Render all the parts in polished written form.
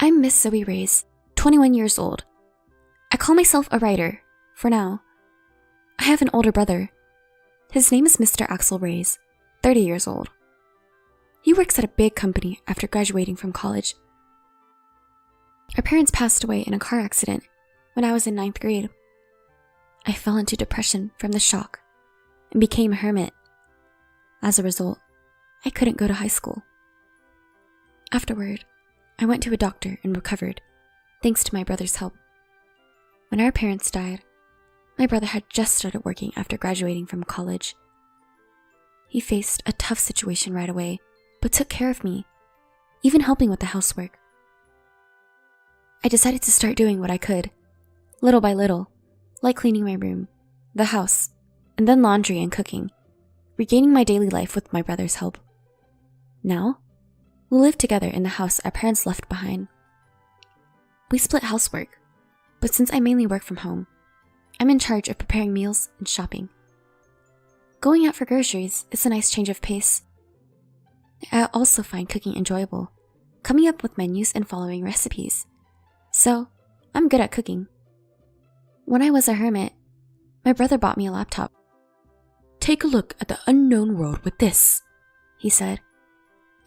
I'm Miss Zoe Reyes, 21 years old. I call myself a writer, for now. I have an older brother. His name is Mr. Axel Reyes, 30 years old. He works at a big company after graduating from college. Our parents passed away in a car accident when I was in 9th grade. I fell into depression from the shock and became a hermit. As a result, I couldn't go to high school. Afterward, I went to a doctor and recovered, thanks to my brother's help. When our parents died, my brother had just started working after graduating from college. He faced a tough situation right away, but took care of me, even helping with the housework. I decided to start doing what I could, little by little, like cleaning my room, the house, and then laundry and cooking, regaining my daily life with my brother's help. Now, we live together in the house our parents left behind. We split housework, but since I mainly work from home, I'm in charge of preparing meals and shopping. Going out for groceries is a nice change of pace. I also find cooking enjoyable, coming up with menus and following recipes. So, I'm good at cooking. When I was a hermit, my brother bought me a laptop. "Take a look at the unknown world with this," he said,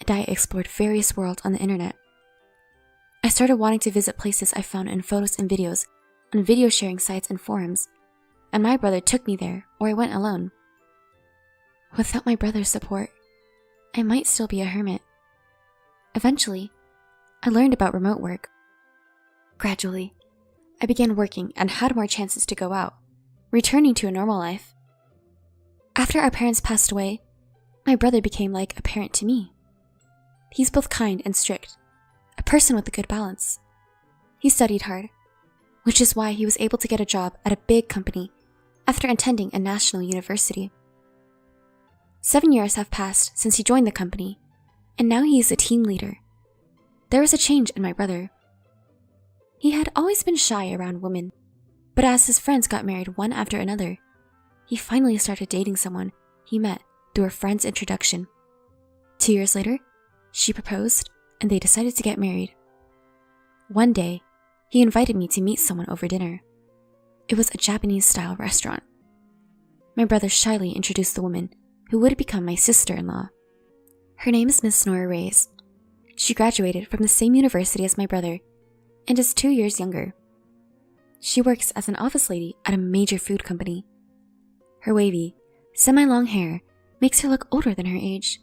and I explored various worlds on the internet. I started wanting to visit places I found in photos and videos on video sharing sites and forums, and my brother took me there, or I went alone. Without my brother's support, I might still be a hermit. Eventually, I learned about remote work. Gradually, I began working and had more chances to go out, returning to a normal life. After our parents passed away, my brother became like a parent to me. He's both kind and strict, a person with a good balance. He studied hard, which is why he was able to get a job at a big company after attending a national university. 7 years have passed since he joined the company, and now he is a team leader. There was a change in my brother. He had always been shy around women, but as his friends got married one after another, he finally started dating someone he met through a friend's introduction. 2 years later, she proposed, and they decided to get married. One day, he invited me to meet someone over dinner. It was a Japanese-style restaurant. My brother shyly introduced the woman who would become my sister-in-law. Her name is Miss Nora Reyes. She graduated from the same university as my brother and is 2 years younger. She works as an office lady at a major food company. Her wavy, semi-long hair makes her look older than her age.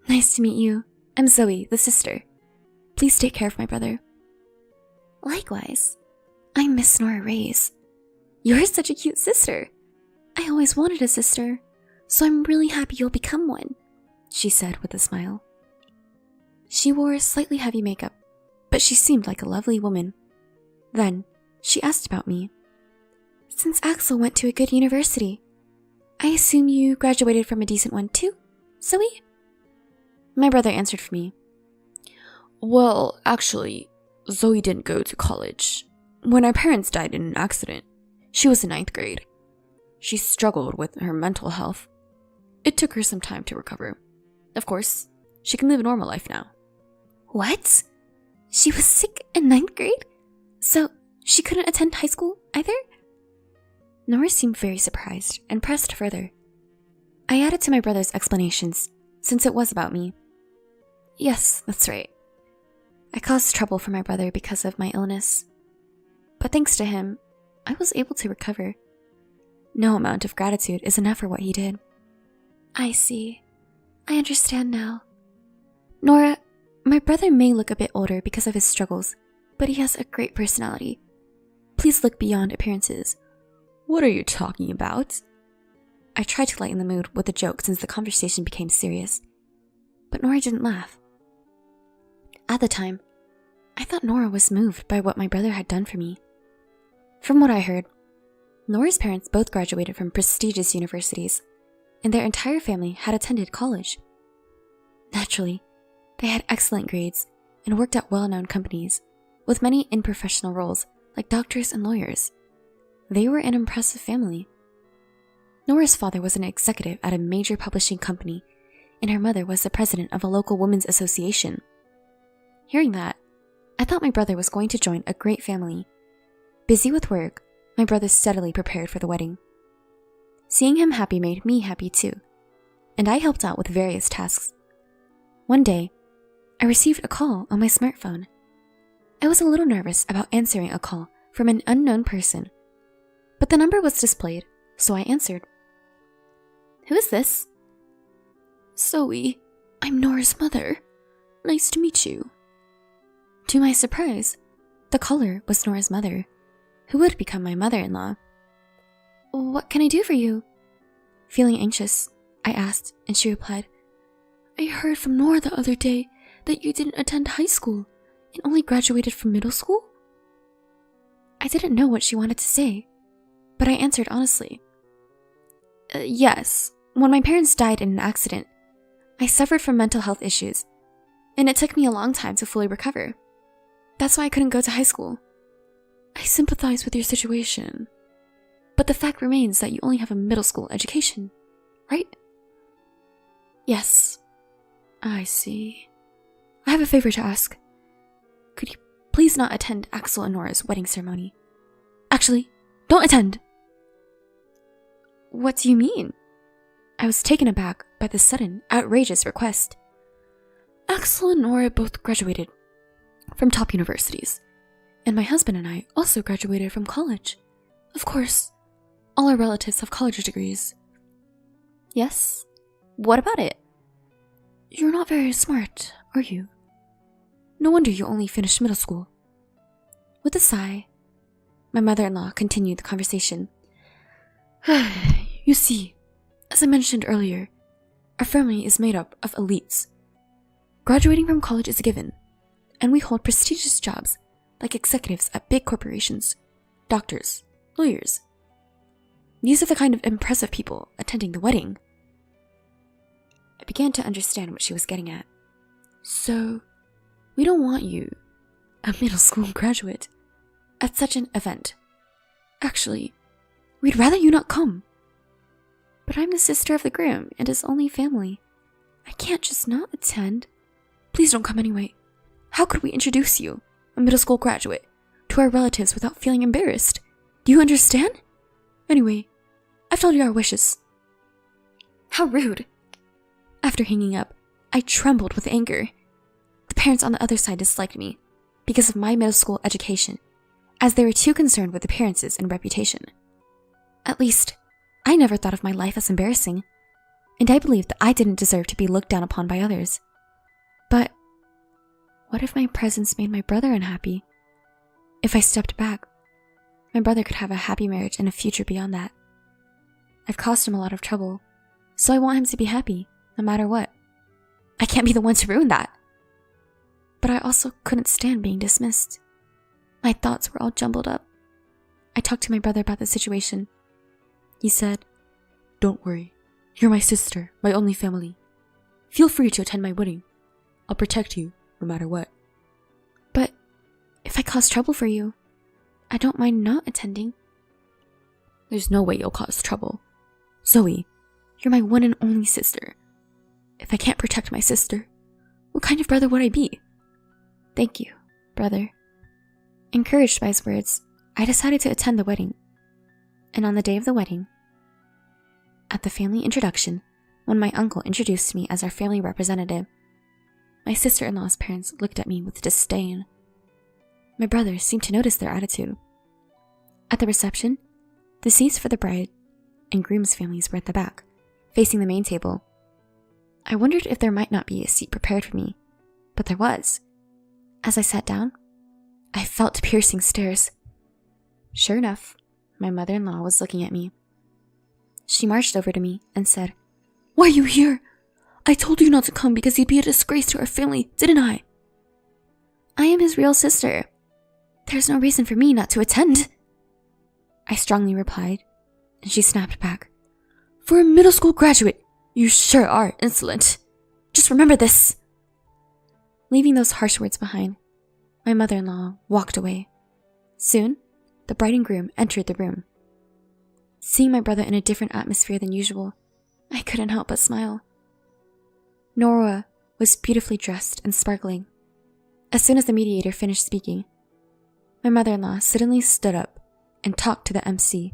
"Nice to meet you. I'm Zoe, the sister. Please take care of my brother." "Likewise. I'm Miss Nora Reyes. You're such a cute sister. I always wanted a sister, so I'm really happy you'll become one," she said with a smile. She wore slightly heavy makeup, but she seemed like a lovely woman. Then, she asked about me. "Since Axel went to a good university, I assume you graduated from a decent one too, Zoe?" My brother answered for me. "Well, actually, Zoe didn't go to college. When our parents died in an accident, she was in 9th grade. She struggled with her mental health. It took her some time to recover. Of course, she can live a normal life now." "What? She was sick in 9th grade? So she couldn't attend high school either?" Nora seemed very surprised and pressed further. I added to my brother's explanations, since it was about me. "Yes, that's right. I caused trouble for my brother because of my illness. But thanks to him, I was able to recover. No amount of gratitude is enough for what he did." "I see. I understand now. Nora, my brother may look a bit older because of his struggles, but he has a great personality. Please look beyond appearances." "What are you talking about?" I tried to lighten the mood with a joke since the conversation became serious, but Nora didn't laugh. At the time, I thought Nora was moved by what my brother had done for me. From what I heard, Nora's parents both graduated from prestigious universities, and their entire family had attended college. Naturally, they had excellent grades and worked at well-known companies, with many in professional roles like doctors and lawyers. They were an impressive family. Nora's father was an executive at a major publishing company, and her mother was the president of a local women's association. Hearing that, I thought my brother was going to join a great family. Busy with work, my brother steadily prepared for the wedding. Seeing him happy made me happy too, and I helped out with various tasks. One day, I received a call on my smartphone. I was a little nervous about answering a call from an unknown person, but the number was displayed, so I answered. "Who is this?" "Zoe, I'm Nora's mother. Nice to meet you." To my surprise, the caller was Nora's mother, who would become my mother-in-law. "What can I do for you?" Feeling anxious, I asked, and she replied, "I heard from Nora the other day that you didn't attend high school and only graduated from middle school?" I didn't know what she wanted to say, but I answered honestly. Yes, when my parents died in an accident, I suffered from mental health issues, and it took me a long time to fully recover. That's why I couldn't go to high school." "I sympathize with your situation, but the fact remains that you only have a middle school education, right?" "Yes." "I see. I have a favor to ask. Could you please not attend Axel and Nora's wedding ceremony? Actually, don't attend." "What do you mean?" I was taken aback by this sudden, outrageous request. "Axel and Nora both graduated from top universities, and my husband and I also graduated from college. Of course, all our relatives have college degrees." "Yes? What about it?" "You're not very smart, are you? No wonder you only finished middle school." With a sigh, my mother-in-law continued the conversation. "You see, as I mentioned earlier, our family is made up of elites. Graduating from college is a given, and we hold prestigious jobs like executives at big corporations, doctors, lawyers. These are the kind of impressive people attending the wedding." I began to understand what she was getting at. "So, we don't want you, a middle school graduate, at such an event. Actually, we'd rather you not come." "But I'm the sister of the groom and his only family. I can't just not attend." "Please don't come anyway. How could we introduce you, a middle school graduate, to our relatives without feeling embarrassed? Do you understand? Anyway, I've told you our wishes." How rude. After hanging up, I trembled with anger. The parents on the other side disliked me because of my middle school education, as they were too concerned with appearances and reputation. At least, I never thought of my life as embarrassing, and I believed that I didn't deserve to be looked down upon by others. But what if my presence made my brother unhappy? If I stepped back, my brother could have a happy marriage and a future beyond that. I've caused him a lot of trouble, so I want him to be happy, no matter what. I can't be the one to ruin that. But I also couldn't stand being dismissed. My thoughts were all jumbled up. I talked to my brother about the situation. He said, "Don't worry. You're my sister, my only family. Feel free to attend my wedding. I'll protect you, no matter what." "But if I cause trouble for you, I don't mind not attending." "There's no way you'll cause trouble. Zoe, you're my one and only sister. If I can't protect my sister, what kind of brother would I be?" "Thank you, brother." Encouraged by his words, I decided to attend the wedding. And on the day of the wedding, at the family introduction, when my uncle introduced me as our family representative, my sister-in-law's parents looked at me with disdain. My brother seemed to notice their attitude. At the reception, the seats for the bride and groom's families were at the back, facing the main table. I wondered if there might not be a seat prepared for me, but there was. As I sat down, I felt piercing stares. Sure enough, my mother-in-law was looking at me. She marched over to me and said, "Why are you here? I told you not to come because you'd be a disgrace to our family, didn't I?" "I am his real sister. There's no reason for me not to attend," I strongly replied, and she snapped back. "For a middle school graduate, you sure are insolent. Just remember this." Leaving those harsh words behind, my mother-in-law walked away. Soon, the bride and groom entered the room. Seeing my brother in a different atmosphere than usual, I couldn't help but smile. Nora was beautifully dressed and sparkling. As soon as the mediator finished speaking, my mother-in-law suddenly stood up and talked to the MC.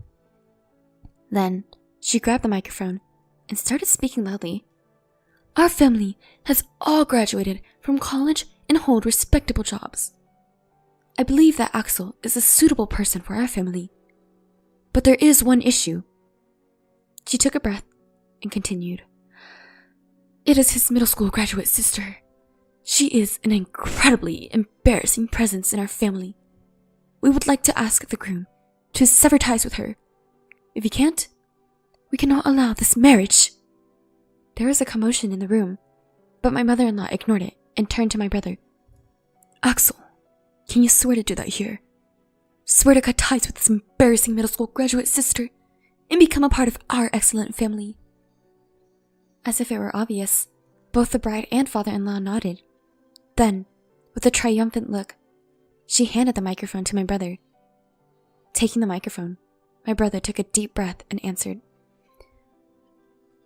Then, she grabbed the microphone and started speaking loudly. Our family has all graduated from college and hold respectable jobs. I believe that Axel is a suitable person for our family. But there is one issue. She took a breath and continued. It is his middle school graduate sister. She is an incredibly embarrassing presence in our family. We would like to ask the groom to sever ties with her. If he can't, we cannot allow this marriage. There was a commotion in the room, but my mother-in-law ignored it and turned to my brother. Axel, can you swear to do that here? Swear to cut ties with this embarrassing middle school graduate sister and become a part of our excellent family. As if it were obvious, both the bride and father-in-law nodded. Then, with a triumphant look, she handed the microphone to my brother. Taking the microphone, my brother took a deep breath and answered.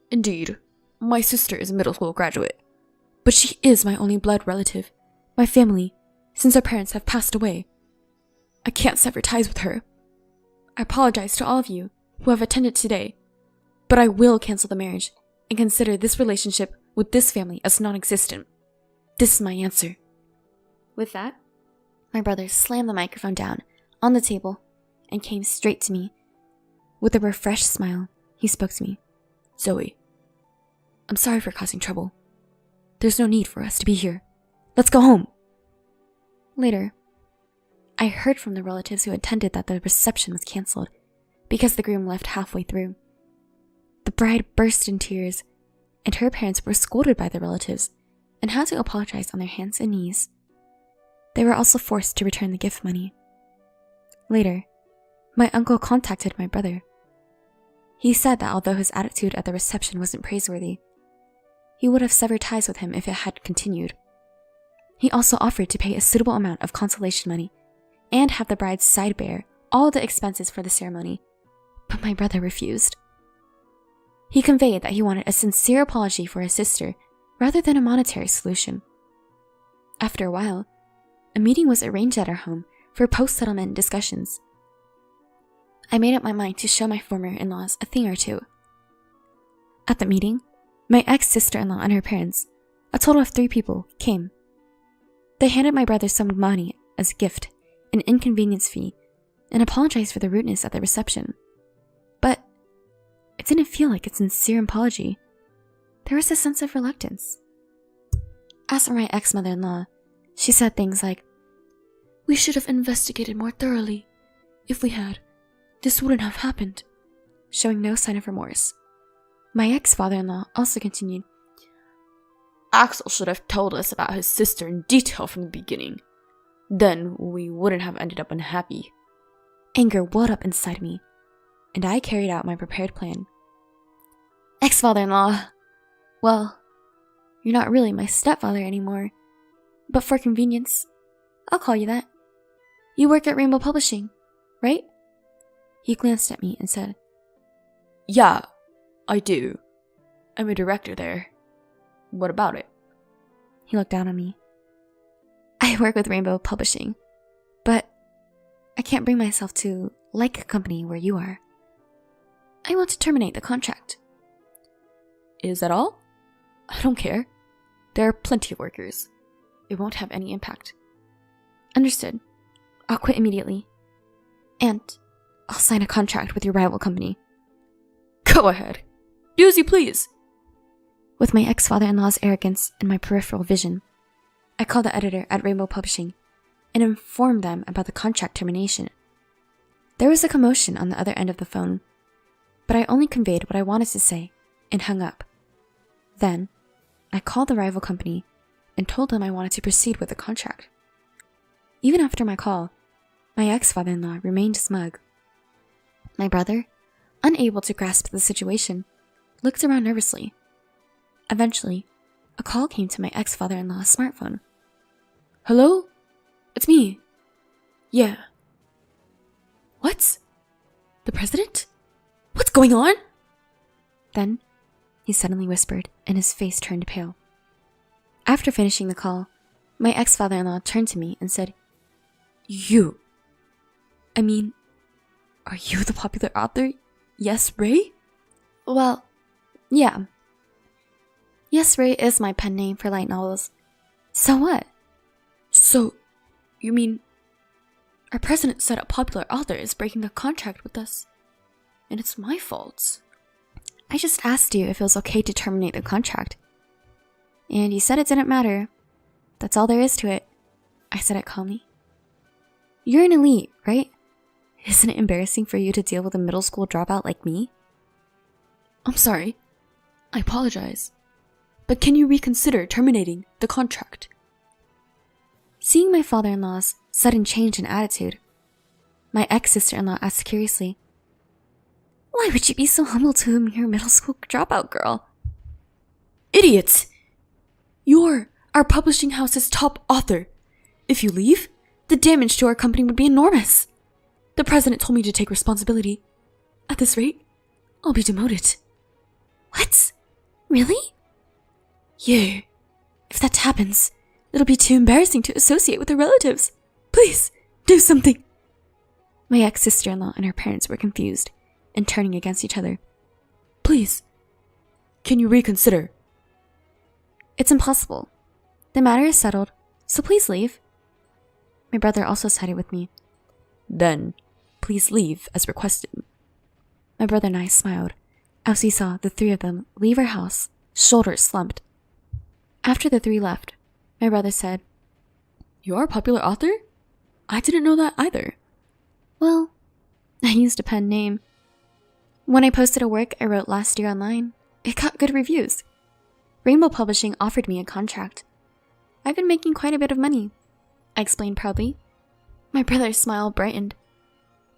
Indeed, my sister is a middle school graduate, but she is my only blood relative, my family, since our parents have passed away. I can't sever ties with her. I apologize to all of you who have attended today, but I will cancel the marriage and consider this relationship with this family as non-existent. This is my answer. With that, my brother slammed the microphone down on the table and came straight to me. With a refreshed smile, he spoke to me. Zoe, I'm sorry for causing trouble. There's no need for us to be here. Let's go home. Later, I heard from the relatives who attended that the reception was canceled because the groom left halfway through. The bride burst in tears, and her parents were scolded by the relatives and had to apologize on their hands and knees. They were also forced to return the gift money. Later, my uncle contacted my brother. He said that although his attitude at the reception wasn't praiseworthy, he would have severed ties with him if it had continued. He also offered to pay a suitable amount of consolation money and have the bride's side bear all the expenses for the ceremony, but my brother refused. He conveyed that he wanted a sincere apology for his sister rather than a monetary solution. After a while, a meeting was arranged at our home for post-settlement discussions. I made up my mind to show my former in-laws a thing or two. At the meeting, my ex-sister-in-law and her parents, a total of 3 people, came. They handed my brother some money as a gift, an inconvenience fee, and apologized for the rudeness at the reception. But it didn't feel like a sincere apology. There was a sense of reluctance. As for my ex-mother-in-law, she said things like, "We should have investigated more thoroughly. If we had, this wouldn't have happened," showing no sign of remorse. My ex-father-in-law also continued, "Axel should have told us about his sister in detail from the beginning. Then we wouldn't have ended up unhappy." Anger welled up inside me, and I carried out my prepared plan. "Ex-father-in-law, well, you're not really my stepfather anymore, but for convenience, I'll call you that. You work at Rainbow Publishing, right?" He glanced at me and said, "Yeah, I do. I'm a director there. What about it?" He looked down on me. "I work with Rainbow Publishing, but I can't bring myself to like a company where you are. I want to terminate the contract." "Is that all? I don't care. There are plenty of workers. It won't have any impact." "Understood. I'll quit immediately. And I'll sign a contract with your rival company." "Go ahead. Do as you please." With my ex-father-in-law's arrogance and my peripheral vision, I called the editor at Rainbow Publishing and informed them about the contract termination. There was a commotion on the other end of the phone, but I only conveyed what I wanted to say and hung up. Then, I called the rival company and told them I wanted to proceed with the contract. Even after my call, my ex-father-in-law remained smug. My brother, unable to grasp the situation, looked around nervously. Eventually, a call came to my ex-father-in-law's smartphone. "Hello? It's me." "Yeah." "What? The president? What's going on?" Then, he suddenly whispered, and his face turned pale. After finishing the call, My ex-father-in-law turned to me and said, Are you the popular author? Yes, Ray? Well, yeah. Yes, Ray is my pen name for light novels. So what? So, you mean our president said a popular author is breaking a contract with us, and it's my fault? I just asked you if it was okay to terminate the contract. And you said it didn't matter. That's all there is to it. I said it calmly. You're an elite, right? Isn't it embarrassing for you to deal with a middle school dropout like me? I'm sorry. I apologize. But can you reconsider terminating the contract? Seeing my father-in-law's sudden change in attitude, my ex-sister-in-law asked curiously, "Why would you be so humble to a mere middle school dropout girl?" Idiot! You're our publishing house's top author. If you leave, the damage to our company would be enormous. The president told me to take responsibility. At this rate, I'll be demoted. What? Really? Yeah. If that happens, it'll be too embarrassing to associate with her relatives. Please, do something. My ex-sister-in-law and her parents were confused and turning against each other. Please, can you reconsider? It's impossible. The matter is settled, so please leave. My brother also sided with me. Then, please leave as requested. My brother and I smiled as we saw the three of them leave our house, shoulders slumped. After the three left, my brother said, "You're a popular author? I didn't know that either." Well, I used a pen name. When I posted a work I wrote last year online, it got good reviews. Rainbow Publishing offered me a contract. I've been making quite a bit of money, I explained proudly. My brother's smile brightened.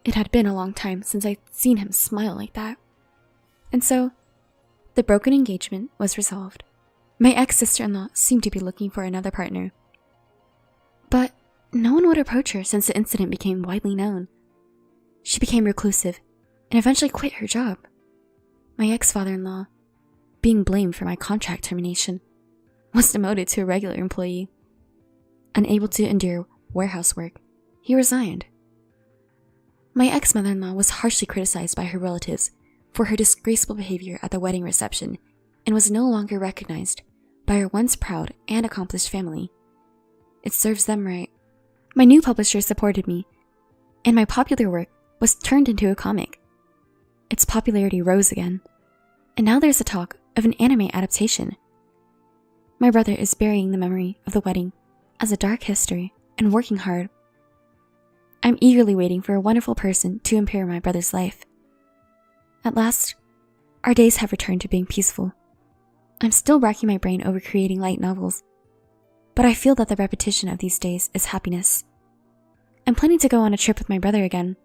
It had been a long time since I'd seen him smile like that. And so, the broken engagement was resolved. My ex-sister-in-law seemed to be looking for another partner. But no one would approach her since the incident became widely known. She became reclusive and eventually quit her job. My ex-father-in-law, being blamed for my contract termination, was demoted to a regular employee. Unable to endure warehouse work, he resigned. My ex-mother-in-law was harshly criticized by her relatives for her disgraceful behavior at the wedding reception and was no longer recognized by her once proud and accomplished family. It serves them right. My new publisher supported me, and my popular work was turned into a comic. Its popularity rose again, and now there's a talk of an anime adaptation. My brother is burying the memory of the wedding as a dark history and working hard. I'm eagerly waiting for a wonderful person to impair my brother's life. At last, our days have returned to being peaceful. I'm still racking my brain over creating light novels, but I feel that the repetition of these days is happiness. I'm planning to go on a trip with my brother again.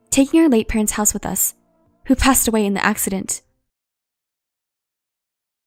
Taking our late parents' house with us, who passed away in the accident